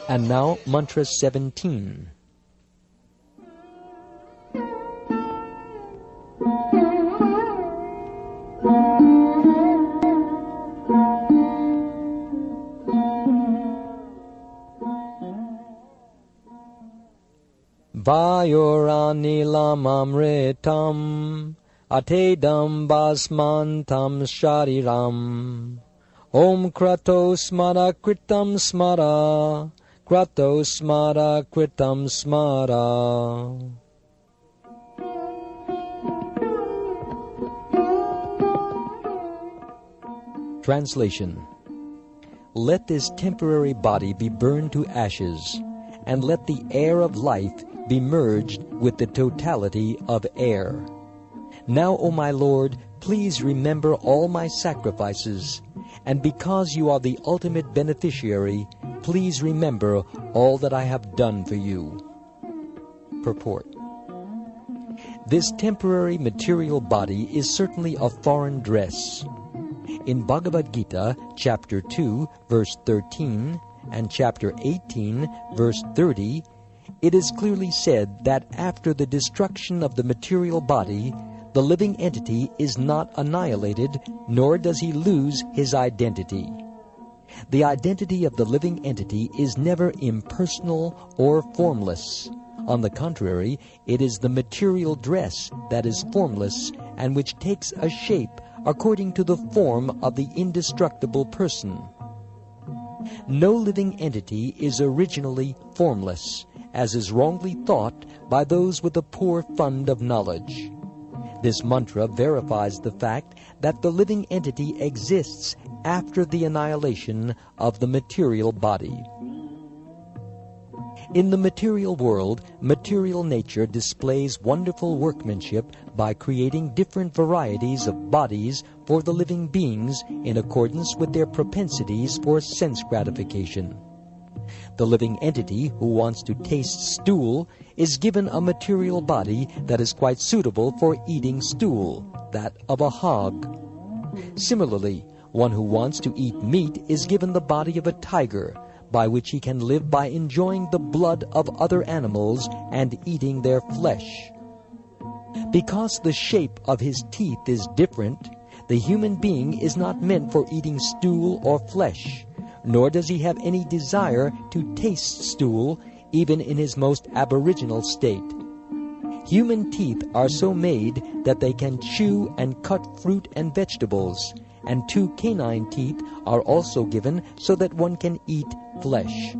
And now Mantra 17. Vayuranilam amritam atedam basmantam shariram Om krato smara kritam smara krato smara kritam smara. Translation. Let this temporary body be burned to ashes, and let the air of life be merged with the totality of air. Now, O my Lord, please remember all my sacrifices, and because you are the ultimate beneficiary, please remember all that I have done for you. Purport. This temporary material body is certainly a foreign dress. In Bhagavad Gita, chapter 2, verse 13, and chapter 18, verse 30, it is clearly said that after the destruction of the material body, the living entity is not annihilated, nor does he lose his identity. The identity of the living entity is never impersonal or formless. On the contrary, it is the material dress that is formless and which takes a shape according to the form of the indestructible person. No living entity is originally formless, as is wrongly thought by those with a poor fund of knowledge. This mantra verifies the fact that the living entity exists after the annihilation of the material body. In the material world, material nature displays wonderful workmanship by creating different varieties of bodies for the living beings in accordance with their propensities for sense gratification. The living entity who wants to taste stool is given a material body that is quite suitable for eating stool, that of a hog. Similarly, one who wants to eat meat is given the body of a tiger, by which he can live by enjoying the blood of other animals and eating their flesh. Because the shape of his teeth is different, the human being is not meant for eating stool or flesh, nor does he have any desire to taste stool, even in his most aboriginal state. Human teeth are so made that they can chew and cut fruit and vegetables, and 2 canine teeth are also given so that one can eat flesh.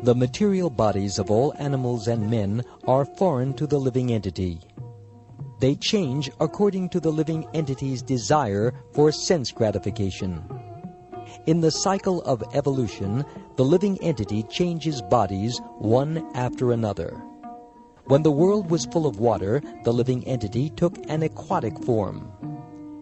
The material bodies of all animals and men are foreign to the living entity. They change according to the living entity's desire for sense gratification. In the cycle of evolution, the living entity changes bodies one after another. When the world was full of water, the living entity took an aquatic form.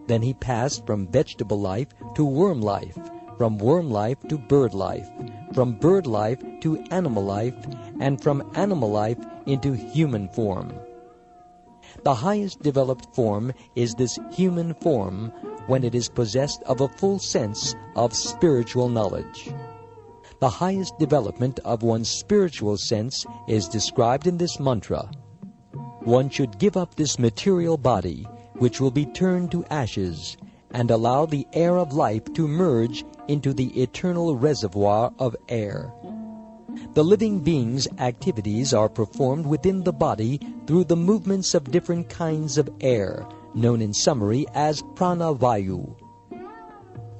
Then he passed from vegetable life to worm life, from worm life to bird life, from bird life to animal life, and from animal life into human form. The highest developed form is this human form when it is possessed of a full sense of spiritual knowledge. The highest development of one's spiritual sense is described in this mantra. One should give up this material body, which will be turned to ashes, and allow the air of life to merge into the eternal reservoir of air. The living being's activities are performed within the body through the movements of different kinds of air, known in summary as prana-vayu.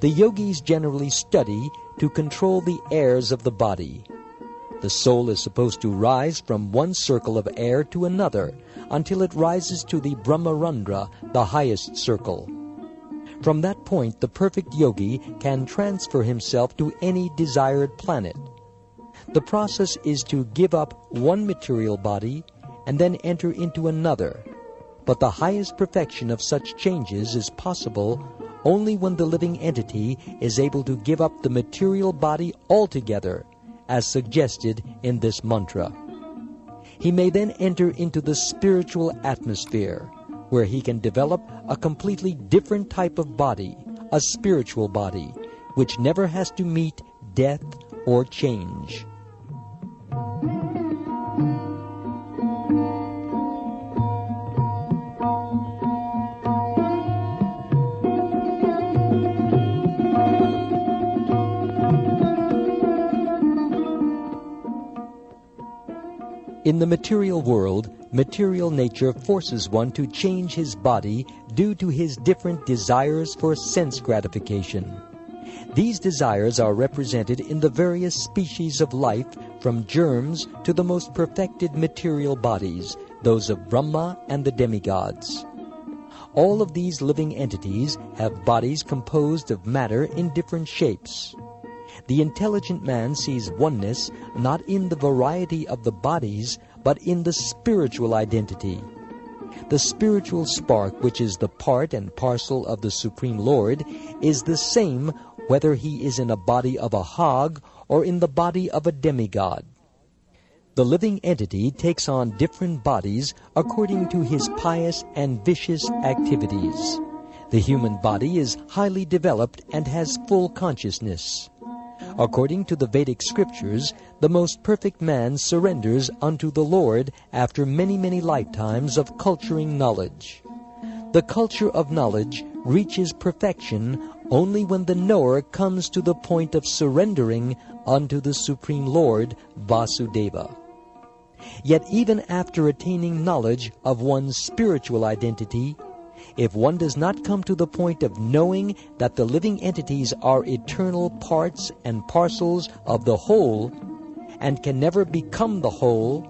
The yogis generally study to control the airs of the body. The soul is supposed to rise from one circle of air to another until it rises to the Brahmarandra, the highest circle. From that point, the perfect yogi can transfer himself to any desired planet. The process is to give up one material body and then enter into another. But the highest perfection of such changes is possible only when the living entity is able to give up the material body altogether, as suggested in this mantra. He may then enter into the spiritual atmosphere, where he can develop a completely different type of body, a spiritual body, which never has to meet death or change. In the material world, material nature forces one to change his body due to his different desires for sense gratification. These desires are represented in the various species of life, from germs to the most perfected material bodies, those of Brahma and the demigods. All of these living entities have bodies composed of matter in different shapes. The intelligent man sees oneness not in the variety of the bodies, but in the spiritual identity. The spiritual spark, which is the part and parcel of the Supreme Lord, is the same whether he is in a body of a hog or in the body of a demigod. The living entity takes on different bodies according to his pious and vicious activities. The human body is highly developed and has full consciousness. According to the Vedic scriptures, the most perfect man surrenders unto the Lord after many, many lifetimes of culturing knowledge. The culture of knowledge reaches perfection only when the knower comes to the point of surrendering unto the Supreme Lord, Vasudeva. Yet even after attaining knowledge of one's spiritual identity, if one does not come to the point of knowing that the living entities are eternal parts and parcels of the whole, and can never become the whole,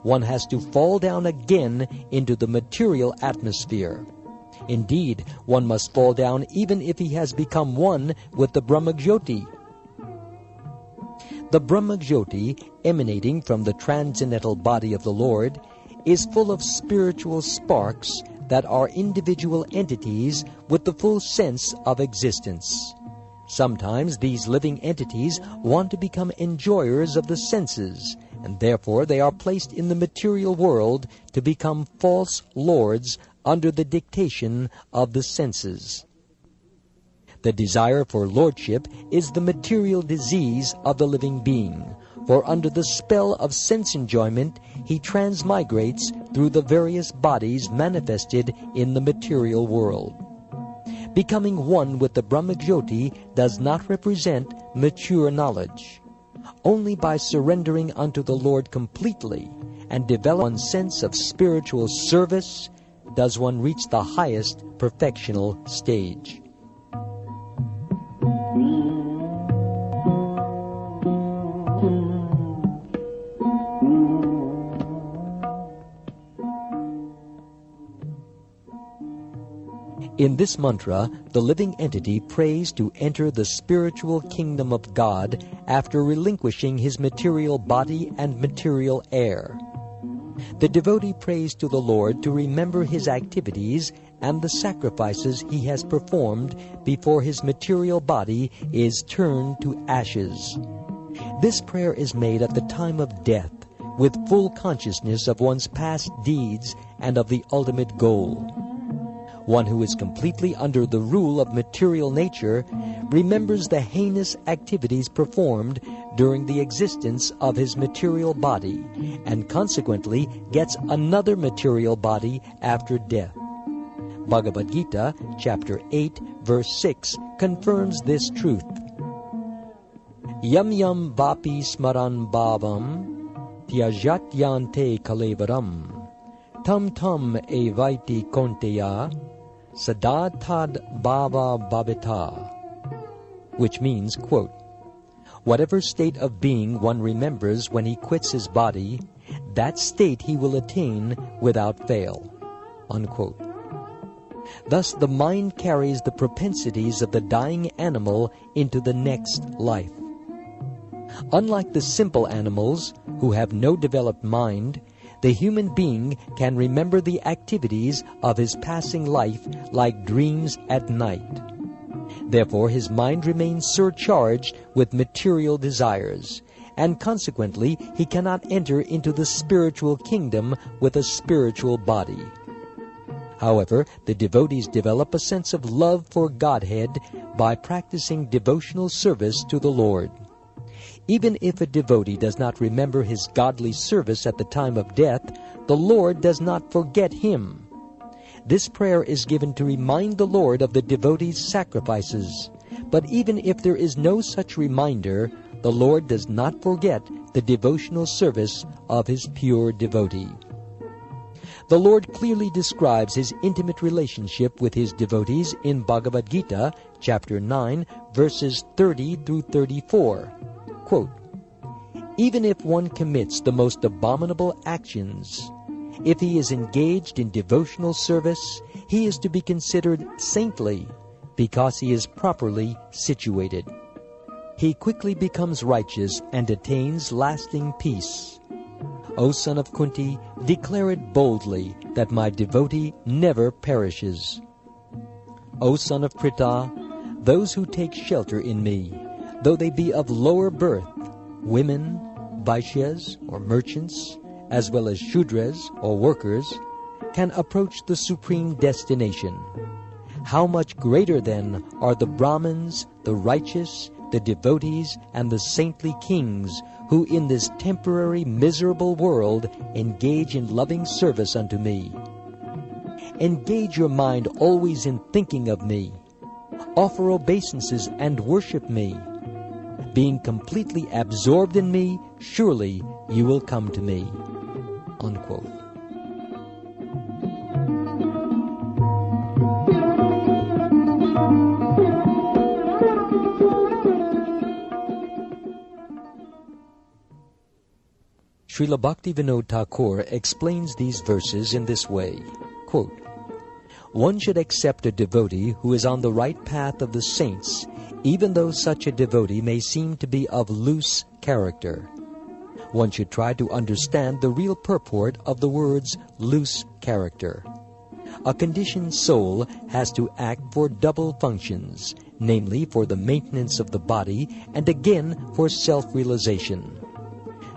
one has to fall down again into the material atmosphere. Indeed, one must fall down even if he has become one with the Brahmajyoti. The Brahmajyoti, emanating from the transcendental body of the Lord, is full of spiritual sparks that are individual entities with the full sense of existence. Sometimes these living entities want to become enjoyers of the senses, and therefore they are placed in the material world to become false lords under the dictation of the senses. The desire for lordship is the material disease of the living being, for under the spell of sense enjoyment he transmigrates through the various bodies manifested in the material world. Becoming one with the Brahmajyoti does not represent mature knowledge. Only by surrendering unto the Lord completely and develop one's sense of spiritual service does one reach the highest perfectional stage. In this mantra, the living entity prays to enter the spiritual kingdom of God after relinquishing his material body and material air. The devotee prays to the Lord to remember his activities and the sacrifices he has performed before his material body is turned to ashes. This prayer is made at the time of death, with full consciousness of one's past deeds and of the ultimate goal. One who is completely under the rule of material nature remembers the heinous activities performed during the existence of his material body, and consequently gets another material body after death. Bhagavad Gita, chapter 8, verse 6, confirms this truth. Yam yam vapi smaran bhavam tyajat yante kalevaram tam tam evaiti konteya sadatad bhava bhavita, which means, quote, whatever state of being one remembers when he quits his body, that state he will attain without fail, unquote. Thus the mind carries the propensities of the dying animal into the next life. Unlike the simple animals, who have no developed mind, the human being can remember the activities of his passing life like dreams at night. Therefore his mind remains surcharged with material desires, and consequently he cannot enter into the spiritual kingdom with a spiritual body. However, the devotees develop a sense of love for Godhead by practicing devotional service to the Lord. Even if a devotee does not remember his godly service at the time of death, the Lord does not forget him. This prayer is given to remind the Lord of the devotee's sacrifices. But even if there is no such reminder, the Lord does not forget the devotional service of his pure devotee. The Lord clearly describes his intimate relationship with his devotees in Bhagavad Gita, chapter 9, verses 30 through 34. Quote, "Even if one commits the most abominable actions, if he is engaged in devotional service, he is to be considered saintly because he is properly situated. He quickly becomes righteous and attains lasting peace. O son of Kunti, declare it boldly that my devotee never perishes. O son of Pritha, those who take shelter in me, though they be of lower birth, women, Vaishyas or merchants, as well as Shudras or workers, can approach the supreme destination. How much greater then are the Brahmins, the righteous, the devotees, and the saintly kings, who in this temporary miserable world engage in loving service unto me. Engage your mind always in thinking of me. Offer obeisances and worship me. Being completely absorbed in me, surely you will come to me." Unquote. Srila Bhaktivinoda Thakur explains these verses in this way, quote, "One should accept a devotee who is on the right path of the saints, even though such a devotee may seem to be of loose character. One should try to understand the real purport of the words loose character. A conditioned soul has to act for double functions, namely for the maintenance of the body and again for self-realization.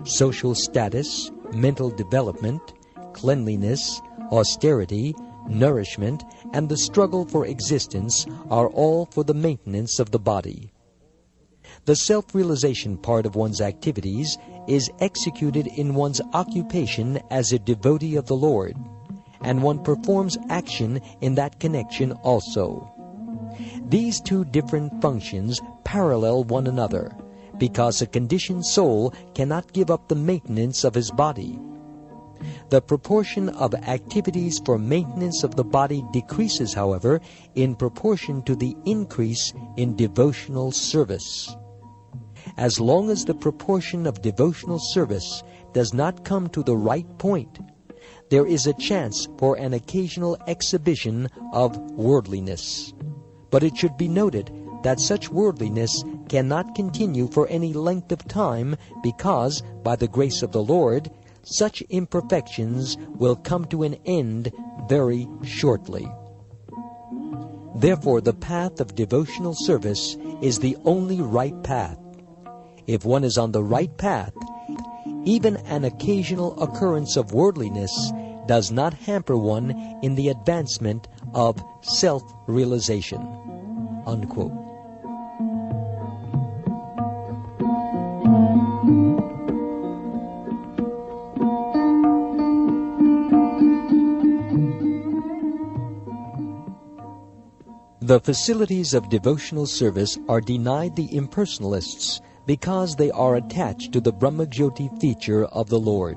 Social status, mental development, cleanliness, austerity, nourishment, and the struggle for existence are all for the maintenance of the body. The self-realization part of one's activities is executed in one's occupation as a devotee of the Lord, and one performs action in that connection also. These two different functions parallel one another, because a conditioned soul cannot give up the maintenance of his body. The proportion of activities for maintenance of the body decreases, however, in proportion to the increase in devotional service. As long as the proportion of devotional service does not come to the right point, there is a chance for an occasional exhibition of worldliness. But it should be noted that such worldliness cannot continue for any length of time because, by the grace of the Lord, such imperfections will come to an end very shortly. Therefore, the path of devotional service is the only right path. If one is on the right path, even an occasional occurrence of worldliness does not hamper one in the advancement of self-realization." Unquote. The facilities of devotional service are denied the impersonalists because they are attached to the Brahmajyoti feature of the Lord.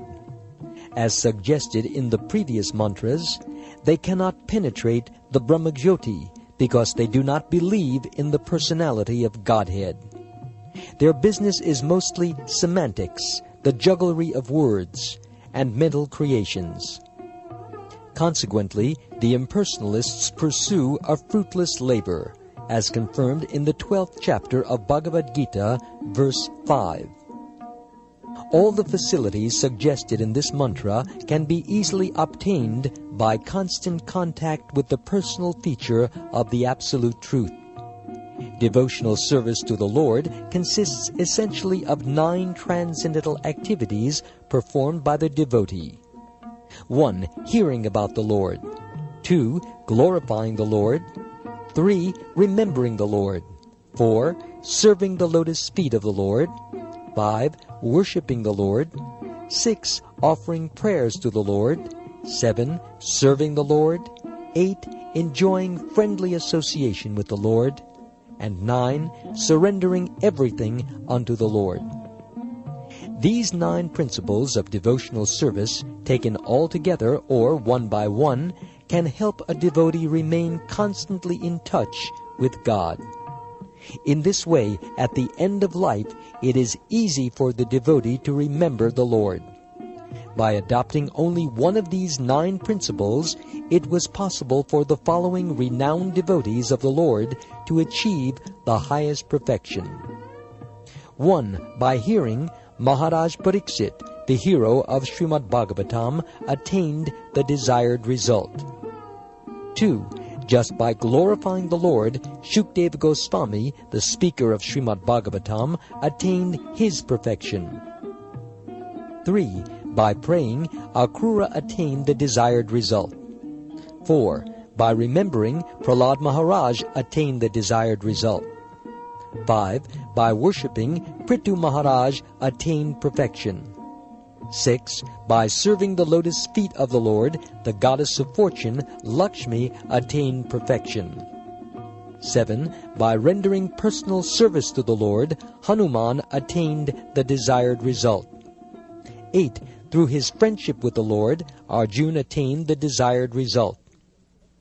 As suggested in the previous mantras, they cannot penetrate the Brahmajyoti because they do not believe in the personality of Godhead. Their business is mostly semantics, the jugglery of words, and mental creations. Consequently, the impersonalists pursue a fruitless labor, as confirmed in the 12th chapter of Bhagavad Gita, verse 5. All the facilities suggested in this mantra can be easily obtained by constant contact with the personal feature of the Absolute Truth. Devotional service to the Lord consists essentially of 9 transcendental activities performed by the devotee. 1. Hearing about the Lord. 2. Glorifying the Lord. 3. Remembering the Lord. 4. Serving the lotus feet of the Lord. 5. Worshipping the Lord. 6. Offering prayers to the Lord. 7. Serving the Lord. 8. Enjoying friendly association with the Lord. And 9. Surrendering everything unto the Lord. These 9 principles of devotional service, taken all together or one by one, can help a devotee remain constantly in touch with God. In this way, at the end of life, it is easy for the devotee to remember the Lord. By adopting only one of these 9 principles, it was possible for the following renowned devotees of the Lord to achieve the highest perfection. 1. By hearing, Maharaj Pariksit, the hero of Srimad Bhagavatam, attained the desired result. 2. Just by glorifying the Lord, Shukdev Goswami, the speaker of Srimad Bhagavatam, attained his perfection. 3. By praying, Akrura attained the desired result. 4. By remembering, Prahlad Maharaj attained the desired result. 5. By worshipping, Prithu Maharaj attained perfection. 6. By serving the lotus feet of the Lord, the goddess of fortune, Lakshmi, attained perfection. 7. By rendering personal service to the Lord, Hanuman attained the desired result. 8. Through his friendship with the Lord, Arjuna attained the desired result.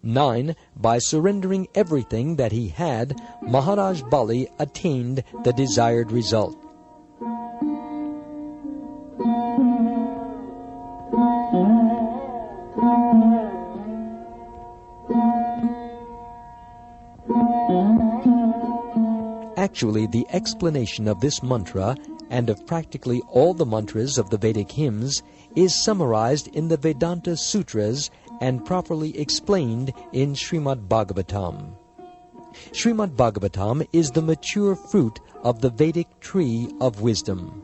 9. By surrendering everything that he had, Maharaj Bali attained the desired result. Actually, the explanation of this mantra and of practically all the mantras of the Vedic hymns is summarized in the Vedanta Sutras and properly explained in Srimad Bhagavatam. Srimad Bhagavatam is the mature fruit of the Vedic tree of wisdom.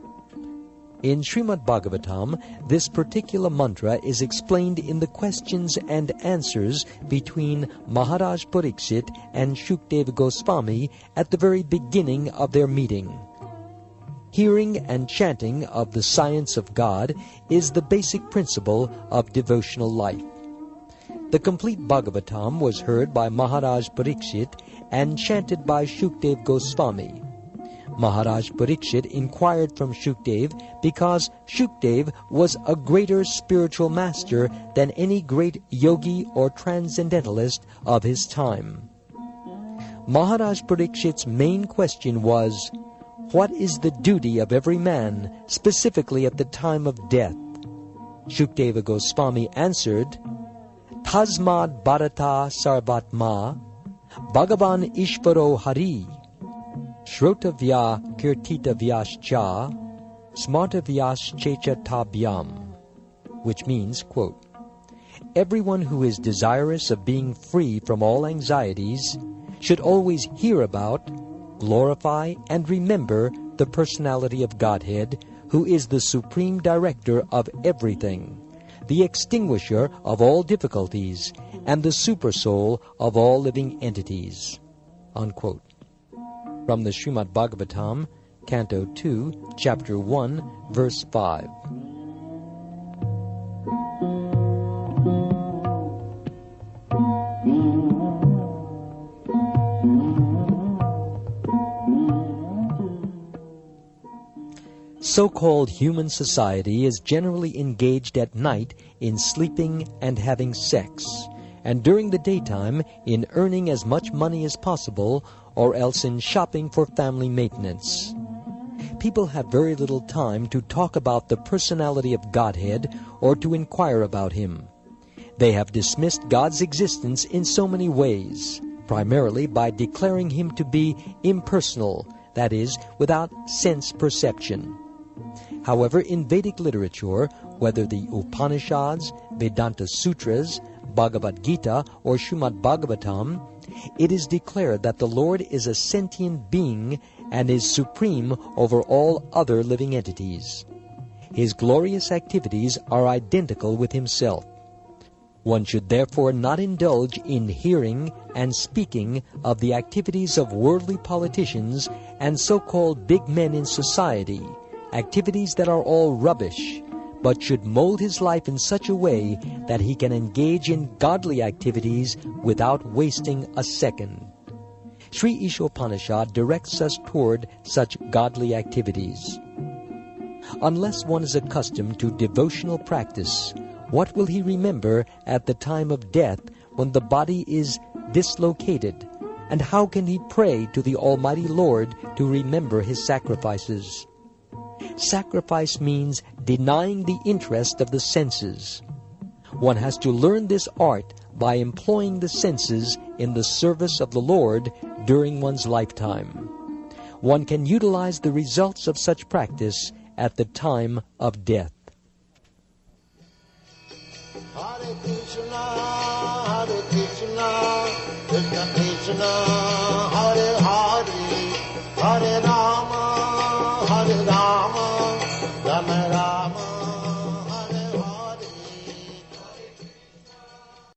In Srimad Bhagavatam, this particular mantra is explained in the questions and answers between Maharaj Pariksit and Shukdev Goswami at the very beginning of their meeting. Hearing and chanting of the science of God is the basic principle of devotional life. The complete Bhagavatam was heard by Maharaj Pariksit and chanted by Shukdev Goswami. Maharaj Pariksit inquired from Shukdev because Shukdev was a greater spiritual master than any great yogi or transcendentalist of his time. Maharaj Parikshit's main question was, "What is the duty of every man, specifically at the time of death?" Shukdeva Goswami answered, "Tasmad Bharata Sarvatma, Bhagavan Ishvaro Hari, Shrotavya Kirtitavyascha, Smartavyascha Tabhyam," which means, quote, "Everyone who is desirous of being free from all anxieties should always hear about, glorify, and remember the personality of Godhead, who is the supreme director of everything, the extinguisher of all difficulties, and the supersoul of all living entities." Unquote. From the Srimad Bhagavatam, Canto 2, Chapter 1, Verse 5. So-called human society is generally engaged at night in sleeping and having sex, and during the daytime in earning as much money as possible, or else in shopping for family maintenance. People have very little time to talk about the personality of Godhead or to inquire about Him. They have dismissed God's existence in so many ways, primarily by declaring Him to be impersonal, that is, without sense perception. However, in Vedic literature, whether the Upanishads, Vedanta Sutras, Bhagavad Gita, or Srimad Bhagavatam, It is declared that the Lord is a sentient being and is supreme over all other living entities. His glorious activities are identical with himself. One should therefore not indulge in hearing and speaking of the activities of worldly politicians and so-called big men in society, activities that are all rubbish, but should mold his life in such a way that he can engage in godly activities without wasting a second. Sri Isopanisad directs us toward such godly activities. Unless one is accustomed to devotional practice, what will he remember at the time of death when the body is dislocated? And how can he pray to the Almighty Lord to remember his sacrifices? Sacrifice means denying the interest of the senses. One has to learn this art by employing the senses in the service of the Lord during one's lifetime. One can utilize the results of such practice at the time of death. Hare Krishna, Krishna Krishna,